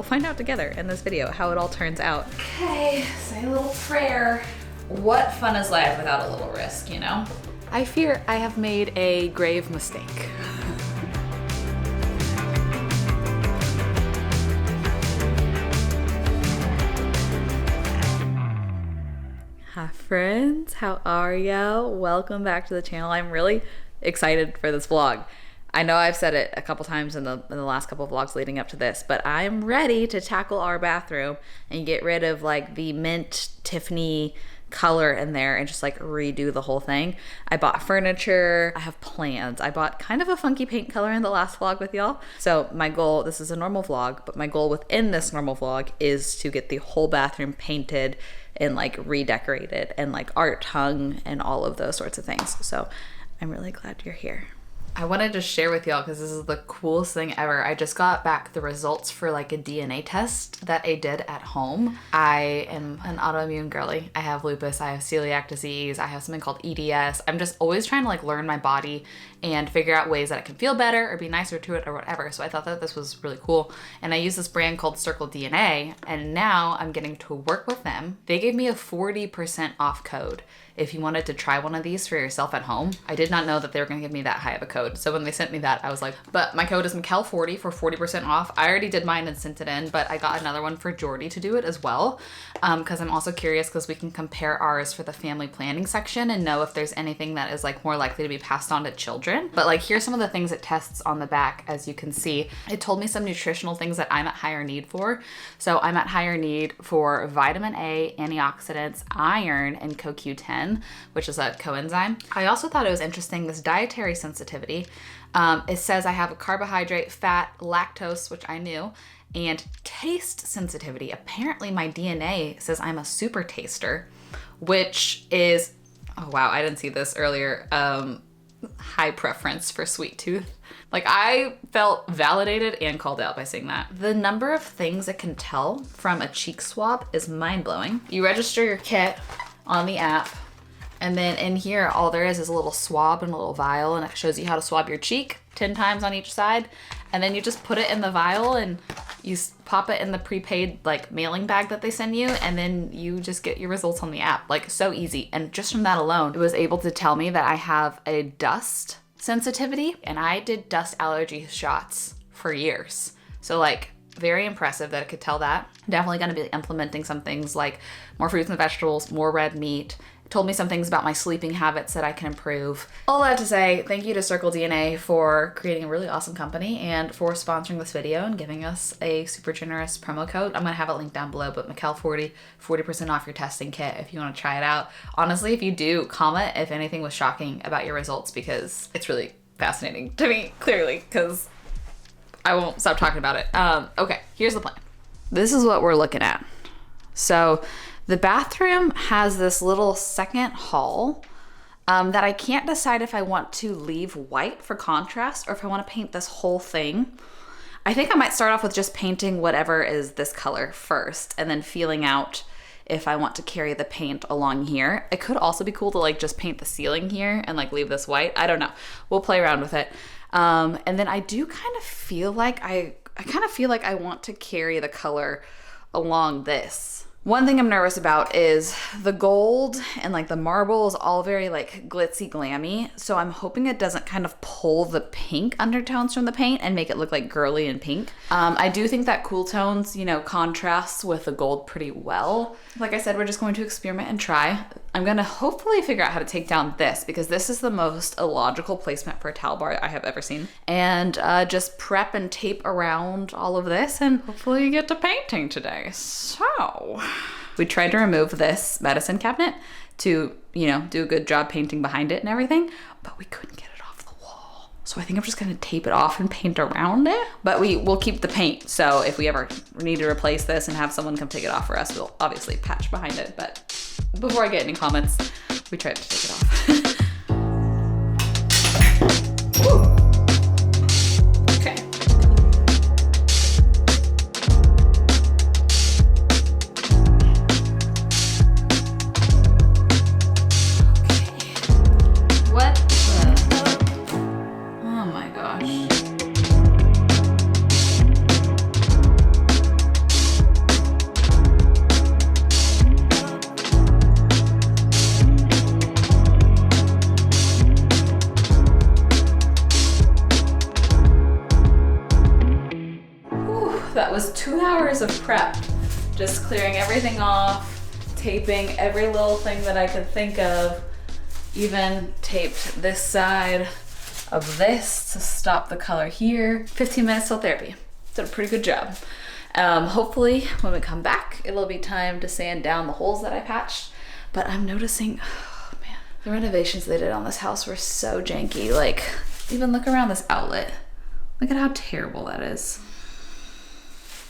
we'll find out together in this video how it all turns out. Okay, say a little prayer. What fun is life without a little risk, you know? I fear I have made a grave mistake. Hi friends, how are ya? Welcome back to the channel. I'm really excited for this vlog. I know I've said it a couple times in the last couple of vlogs leading up to this, but I'm ready to tackle our bathroom and get rid of like the mint Tiffany color in there and just like redo the whole thing. I bought furniture, I have plans. I bought kind of a funky paint color in the last vlog with y'all. So my goal, this is a normal vlog, but my goal within this normal vlog is to get the whole bathroom painted and like redecorated and like art hung and all of those sorts of things. So I'm really glad you're here. I wanted to share with y'all because this is the coolest thing ever. I just got back the results for like a DNA test that I did at home. I am an autoimmune girly. I have lupus, I have celiac disease, I have something called EDS. I'm just always trying to like learn my body and figure out ways that I can feel better or be nicer to it or whatever. So I thought that this was really cool. And I use this brand called Circle DNA, and now I'm getting to work with them. They gave me a 40% off code if you wanted to try one of these for yourself at home. I did not know that they were gonna give me that high of a code. So when they sent me that, I was like, but my code is Mikel40 for 40% off. I already did mine and sent it in, but I got another one for Jordy to do it as well. Cause I'm also curious because we can compare ours for the family planning section and know if there's anything that is like more likely to be passed on to children. But like, here's some of the things it tests on the back. As you can see, it told me some nutritional things that I'm at higher need for. So I'm at higher need for vitamin A, antioxidants, iron, and CoQ10, which is a coenzyme. I also thought it was interesting, this dietary sensitivity. It says I have a carbohydrate, fat, lactose, which I knew, and taste sensitivity. Apparently my DNA says I'm a super taster, which is, oh wow, I didn't see this earlier. High preference for sweet tooth. Like, I felt validated and called out by saying that. The number of things it can tell from a cheek swab is mind-blowing. You register your kit on the app, and then in here, all there is a little swab and a little vial, and it shows you how to swab your cheek 10 times on each side. And then you just put it in the vial and you pop it in the prepaid like mailing bag that they send you, and then you just get your results on the app. Like, so easy. And just from that alone, it was able to tell me that I have a dust sensitivity, and I did dust allergy shots for years. So like, very impressive that it could tell that. Definitely gonna be implementing some things like more fruits and vegetables, more red meat. Told me some things about my sleeping habits that I can improve. All that to say, thank you to Circle DNA for creating a really awesome company and for sponsoring this video and giving us a super generous promo code. I'm gonna have it linked down below, but Mikel40, 40% off your testing kit if you wanna try it out. Honestly, if you do, comment if anything was shocking about your results, because it's really fascinating to me, clearly, because I won't stop talking about it. Okay, here's the plan. This is what we're looking at. So, the bathroom has this little second hall that I can't decide if I want to leave white for contrast or if I want to paint this whole thing. I think I might start off with just painting whatever is this color first and then feeling out if I want to carry the paint along here. It could also be cool to like just paint the ceiling here and like leave this white. I don't know. We'll play around with it. And then I do kind of feel like I want to carry the color along this. One thing I'm nervous about is the gold and like the marble is all very like glitzy glammy. So I'm hoping it doesn't kind of pull the pink undertones from the paint and make it look like girly and pink. I do think that cool tones, you know, contrasts with the gold pretty well. Like I said, we're just going to experiment and try. I'm gonna hopefully figure out how to take down this, because this is the most illogical placement for a towel bar I have ever seen. And just prep and tape around all of this and hopefully get to painting today. So we tried to remove this medicine cabinet to, you know, do a good job painting behind it and everything, but we couldn't get it off the wall. So I think I'm just gonna tape it off and paint around it, but we'll keep the paint. So if we ever need to replace this and have someone come take it off for us, we'll obviously patch behind it. But before I get any comments, we tried to take it off. Okay. What the? Oh my gosh. That was 2 hours of prep. Just clearing everything off, taping every little thing that I could think of. Even taped this side of this to stop the color here. 15 minutes till therapy. Did a pretty good job. Hopefully when we come back, it'll be time to sand down the holes that I patched. But I'm noticing, oh man, the renovations they did on this house were so janky. Like, even look around this outlet. Look at how terrible that is.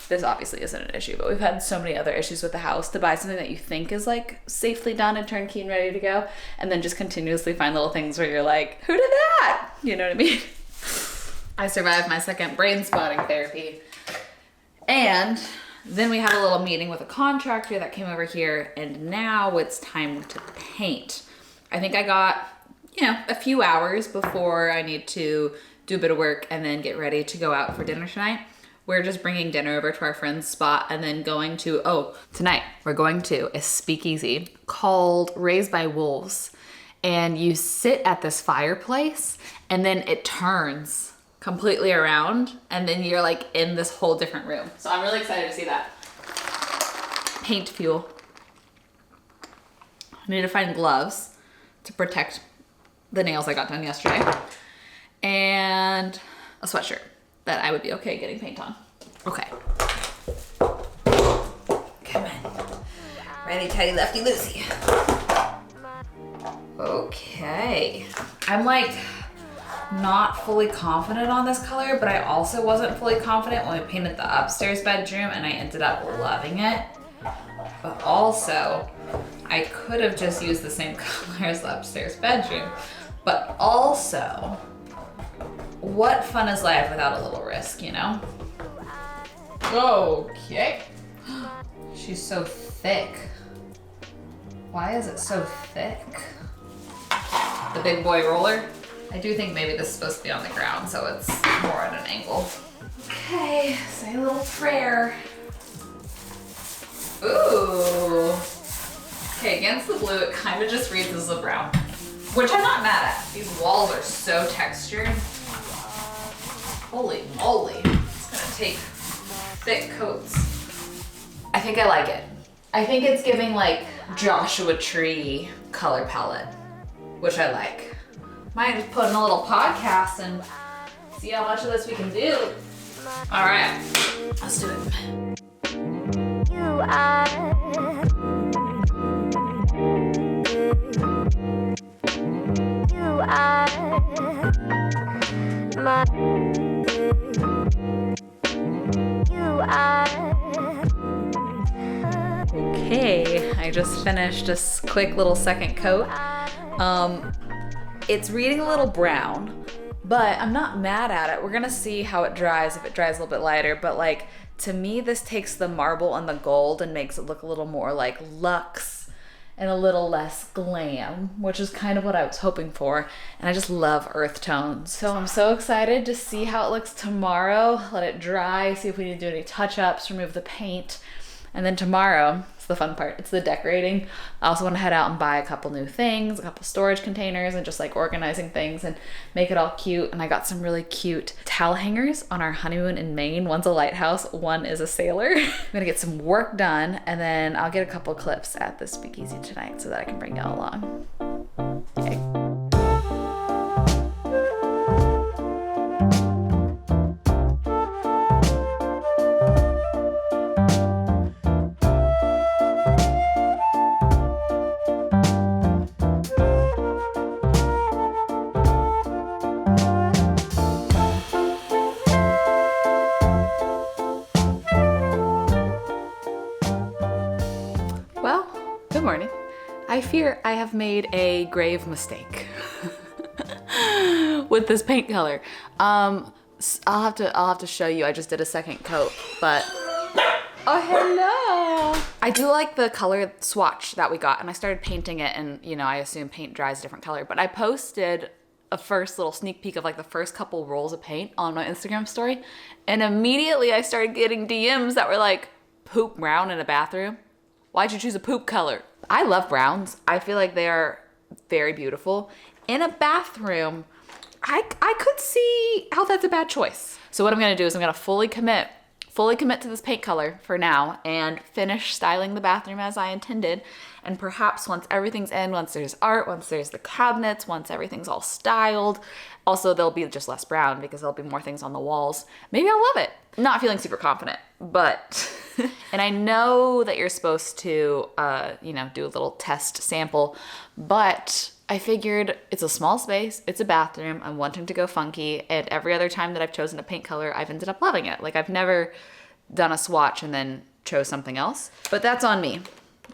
This obviously isn't an issue, but we've had so many other issues with the house to buy something that you think is like safely done and turnkey and ready to go, and then just continuously find little things where you're like, who did that? You know what I mean? I survived my second brain spotting therapy. And then we had a little meeting with a contractor that came over here, and now it's time to paint. I think I got, a few hours before I need to do a bit of work and then get ready to go out for dinner tonight. We're just bringing dinner over to our friend's spot and then going to, tonight we're going to a speakeasy called Raised by Wolves. And you sit at this fireplace and then it turns completely around and then you're like in this whole different room. So I'm really excited to see that. Paint fuel. I need to find gloves to protect the nails I got done yesterday. And a sweatshirt that I would be okay getting paint on. Okay. Come on. Ready, tighty, lefty, loosey. Okay. I'm like not fully confident on this color, but I also wasn't fully confident when we painted the upstairs bedroom and I ended up loving it. But also, I could have just used the same color as the upstairs bedroom. But also, what fun is life without a little risk, Okay. She's so thick. Why is it so thick? The big boy roller. I do think maybe this is supposed to be on the ground, so it's more at an angle. Okay, say a little prayer. Ooh. Okay, against the blue, it kind of just reads as a brown, which I'm not mad at. These walls are so textured. Holy moly, it's gonna take thick coats. I think I like it. I think it's giving like Joshua Tree color palette, which I like. Might just put in a little podcast and see how much of this we can do. All right, let's do it. You are my Okay, I just finished a quick little second coat. It's reading a little brown, but I'm not mad at it. We're gonna see how it dries, if it dries a little bit lighter, but like, to me, this takes the marble and the gold and makes it look a little more like luxe and a little less glam, which is kind of what I was hoping for. And I just love earth tones. So I'm so excited to see how it looks tomorrow. Let it dry, see if we need to do any touch-ups, remove the paint. And then tomorrow, it's the fun part, it's the decorating. I also want to head out and buy a couple new things, a couple storage containers, and just like organizing things and make it all cute. And I got some really cute towel hangers on our honeymoon in Maine. One's a lighthouse, one is a sailor. I'm gonna get some work done, and then I'll get a couple clips at the speakeasy tonight so that I can bring y'all along. Yay. Good morning. I fear I have made a grave mistake with this paint color. I'll have to show you. I just did a second coat, but oh, hello. I do like the color swatch that we got, and I started painting it, and I assume paint dries a different color, but I posted a first little sneak peek of like the first couple rolls of paint on my Instagram story, and immediately I started getting DMs that were like, poop brown in a bathroom? Why'd you choose a poop color? I love browns. I feel like they are very beautiful. In a bathroom, I could see how that's a bad choice. So what I'm gonna do is I'm gonna fully commit fully commit to this paint color for now and finish styling the bathroom as I intended. And perhaps once everything's in, once there's art, once there's the cabinets, once everything's all styled, also there'll be just less brown because there'll be more things on the walls. Maybe I'll love it. Not feeling super confident, but, and I know that you're supposed to, you know, do a little test sample, but I figured it's a small space, it's a bathroom, I'm wanting to go funky, and every other time that I've chosen a paint color, I've ended up loving it. Like, I've never done a swatch and then chose something else, but that's on me.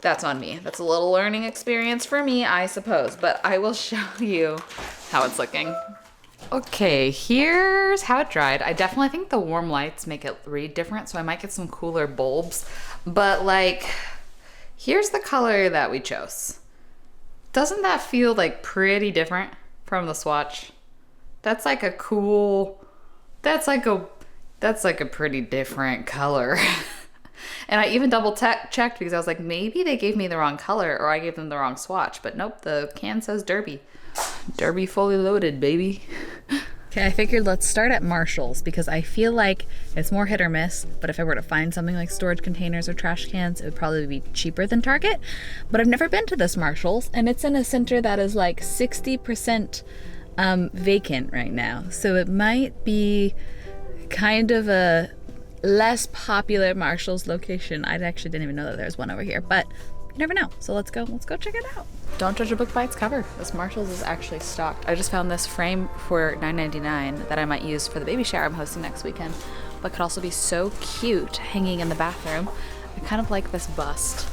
That's on me. That's a little learning experience for me, I suppose, but I will show you how it's looking. Okay, here's how it dried. I definitely think the warm lights make it read different, so I might get some cooler bulbs, but like, here's the color that we chose. Doesn't that feel like pretty different from the swatch? That's like a cool, that's like a pretty different color. And I even double checked because I was like, maybe they gave me the wrong color or I gave them the wrong swatch, but nope, the can says Derby. Derby fully loaded, baby. Okay, I figured let's start at Marshall's because I feel like it's more hit or miss, but if I were to find something like storage containers or trash cans, it would probably be cheaper than Target. But I've never been to this Marshall's, and it's in a center that is like 60% vacant right now. So it might be kind of a less popular Marshall's location. I actually didn't even know that there's one over here, but you never know. So let's go check it out. Don't judge a book by its cover. This Marshall's is actually stocked. I just found this frame for $9.99 that I might use for the baby shower I'm hosting next weekend, but could also be so cute hanging in the bathroom. I kind of like this bust,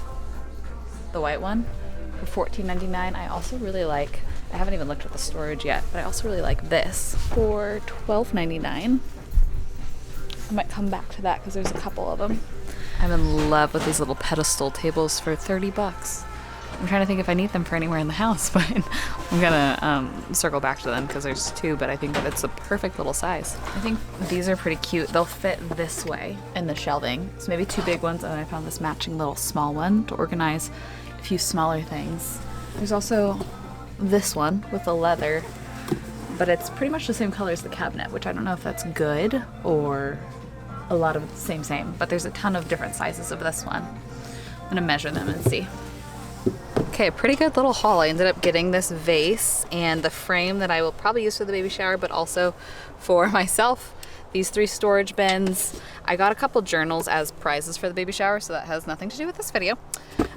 the white one, for $14.99. I also really like, I haven't even looked at the storage yet, but I also really like this for $12.99. I might come back to that because there's a couple of them. I'm in love with these little pedestal tables for 30 bucks. I'm trying to think if I need them for anywhere in the house, but I'm gonna circle back to them because there's two, but I think that it's the perfect little size. I think these are pretty cute. They'll fit this way in the shelving. So maybe two big ones, and then I found this matching little small one to organize a few smaller things. There's also this one with the leather, but it's pretty much the same color as the cabinet, which I don't know if that's good or a lot of the same, but there's a ton of different sizes of this one. I'm gonna measure them and see. Okay, pretty good little haul. I ended up getting this vase and the frame that I will probably use for the baby shower, but also for myself. These 3 storage bins. I got a couple journals as prizes for the baby shower, so that has nothing to do with this video.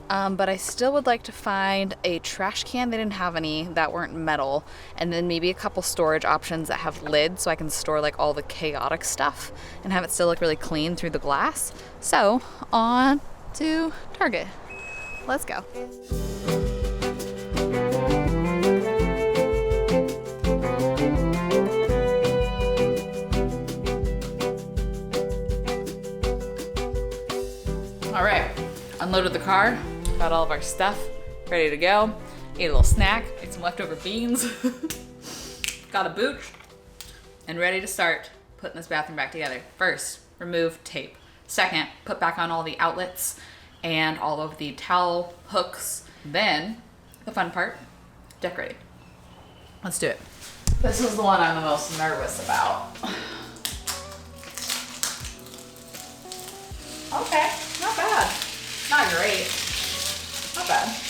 But I still would like to find a trash can. They didn't have any that weren't metal. And then maybe a couple storage options that have lids so I can store like all the chaotic stuff and have it still look really clean through the glass. So on to Target. Let's go. All right, unloaded the car, got all of our stuff ready to go. Ate a little snack, ate some leftover beans, got a boot, and ready to start putting this bathroom back together. First, remove tape. Second, put back on all the outlets and all of the towel hooks. Then, the fun part, decorating. Let's do it. This is the one I'm the most nervous about. Okay, not bad. Not great. Not bad.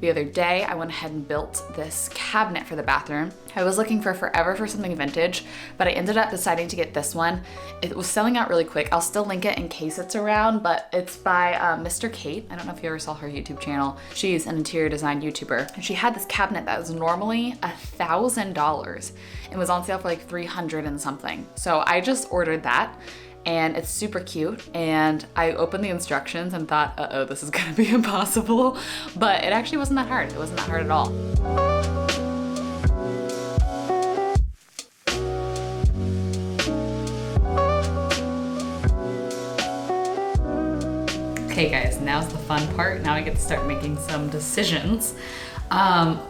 The other day, I went ahead and built this cabinet for the bathroom. I was looking for forever for something vintage, but I ended up deciding to get this one. It was selling out really quick. I'll still link it in case it's around, but it's by Mr. Kate. I don't know if you ever saw her YouTube channel. She's an interior design YouTuber, and she had this cabinet that was normally $1,000. It was on sale for like 300 and something. So I just ordered that. And it's super cute, and I opened the instructions and thought, uh-oh, this is gonna be impossible, but it actually wasn't that hard. It wasn't that hard at all. Okay guys, now's the fun part. Now I get to start making some decisions.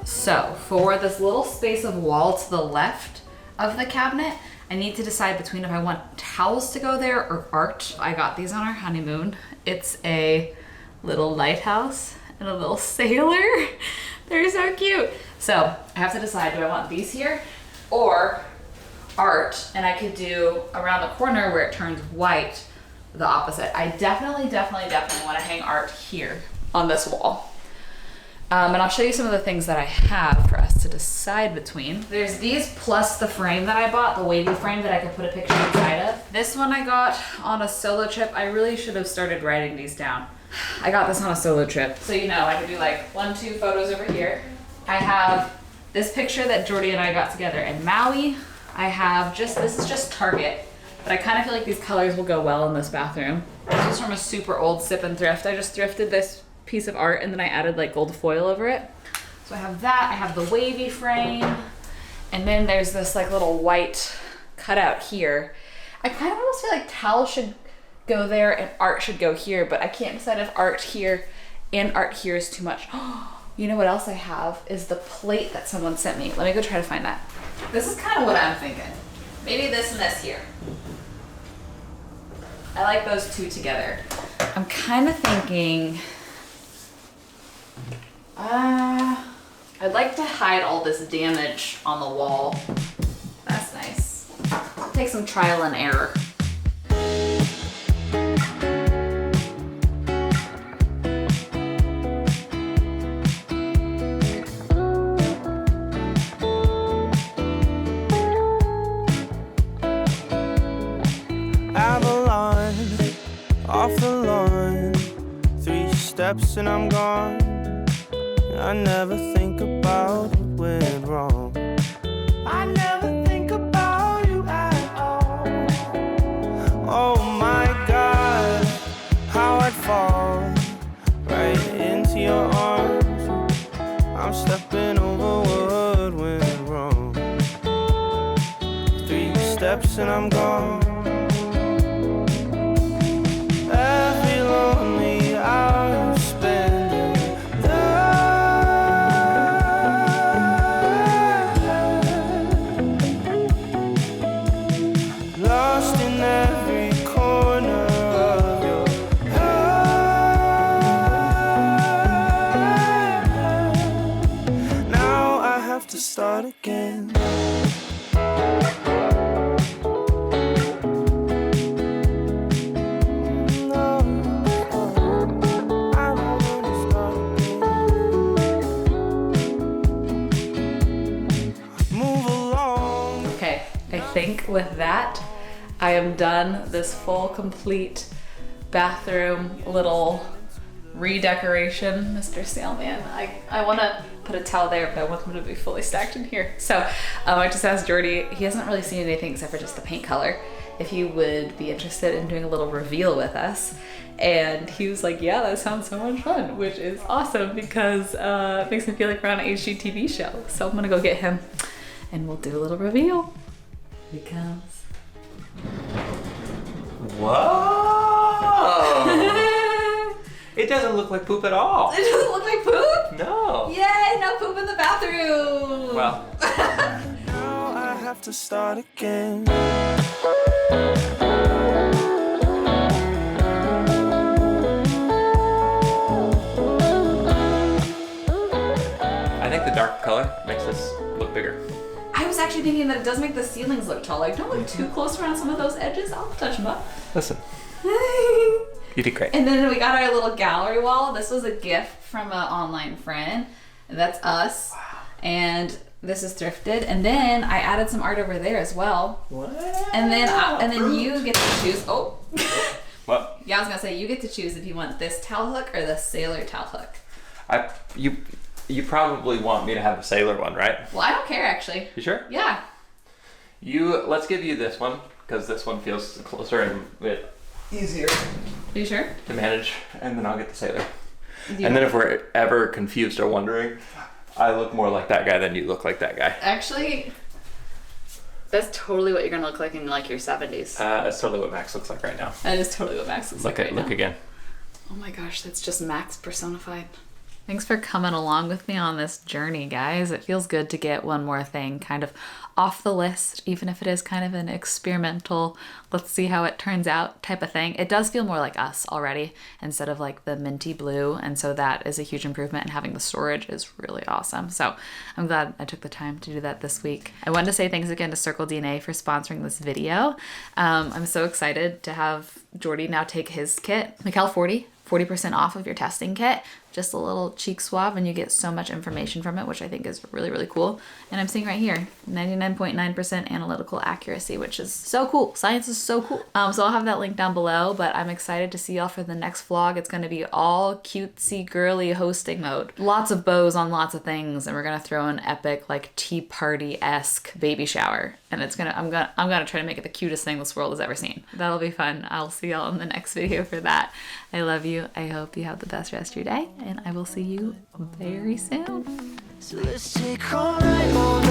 So for this little space of wall to the left of the cabinet, I need to decide between if I want towels to go there or art. I got these on our honeymoon. It's a little lighthouse and a little sailor. They're so cute. So I have to decide, do I want these here or art? And I could do around the corner where it turns white, the opposite. I definitely want to hang art here on this wall. And I'll show you some of the things that I have for us to decide between. There's these plus the frame that I bought, the wavy frame that I could put a picture inside of. This one I got on a solo trip. I really should have started writing these down. I got this on a solo trip. So you know, I could do like 1, 2 photos over here. I have this picture that Jordy and I got together in Maui. I have this is just Target, but I kind of feel like these colors will go well in this bathroom. This is from a super old sip and thrift. I just thrifted this piece of art and then I added like gold foil over it. So I have that, I have the wavy frame, and then there's this like little white cutout here. I kind of almost feel like towel should go there and art should go here, but I can't decide if art here and art here is too much. You know what else I have is the plate that someone sent me. Let me go try to find that. This is kind of what I'm thinking. Maybe this and this here. I like those two together. I'm kind of thinking, I'd like to hide all this damage on the wall. That's nice. I'll take some trial and error. Avalon, off the lawn, 3 steps and I'm gone. I never think about what went wrong. I never think about you at all. Oh my God, how I'd fall right into your arms. I'm stepping over what went wrong. 3 steps and I'm gone. Every lonely hour spending lost in every corner of your heart. Now I have to start again. I think with that, I am done this full, complete bathroom little redecoration, Mr. Sailman. I want to put a towel there, but I want them to be fully stacked in here. So I just asked Jordy, he hasn't really seen anything except for just the paint color, if he would be interested in doing a little reveal with us. And he was like, yeah, that sounds so much fun, which is awesome because it makes me feel like we're on an HGTV show. So I'm gonna go get him and we'll do a little reveal. Here he comes. Whoa! It doesn't look like poop at all. It doesn't look like poop? No. Yay, no poop in the bathroom. Well. Now I have to start again. I think the dark color makes this look bigger. I was actually thinking that it does make the ceilings look tall. Like, don't look too close around some of those edges. I'll touch them up. Listen. You did great. And then we got our little gallery wall. This was a gift from an online friend. That's us. Wow. And this is thrifted. And then I added some art over there as well. Wow. And then you get to choose. Oh. What? Yeah, I was gonna say you get to choose if you want this towel hook or the sailor towel hook. You probably want me to have the sailor one, right? Well, I don't care actually. You sure? Yeah. Let's give you this one because this one feels closer and a bit easier. Are you sure? To manage, and then I'll get the sailor. And then if we're ever confused or wondering, I look more like that guy than you look like that guy. Actually, that's totally what you're gonna look like in like your 70s. That's totally what Max looks like right now. That is totally what Max looks like right now. Look again. Oh my gosh, that's just Max personified. Thanks for coming along with me on this journey, guys. It feels good to get one more thing kind of off the list, even if it is kind of an experimental, let's see how it turns out type of thing. It does feel more like us already instead of like the minty blue. And so that is a huge improvement, and having the storage is really awesome. So I'm glad I took the time to do that this week. I wanted to say thanks again to Circle DNA for sponsoring this video. I'm so excited to have Jordy now take his kit. Mick-Elle 40% off of your testing kit, just a little cheek swab, and you get so much information from it, which I think is really, really cool. And I'm seeing right here, 99.9% analytical accuracy, which is so cool. Science is so cool. So I'll have that link down below, but I'm excited to see y'all for the next vlog. It's going to be all cutesy girly hosting mode. Lots of bows on lots of things, and we're going to throw an epic like tea party-esque baby shower. And I'm gonna try to make it the cutest thing this world has ever seen. That'll be fun. I'll see y'all in the next video for that. I love you. I hope you have the best rest of your day, and I will see you very soon. So let's take all night, all night.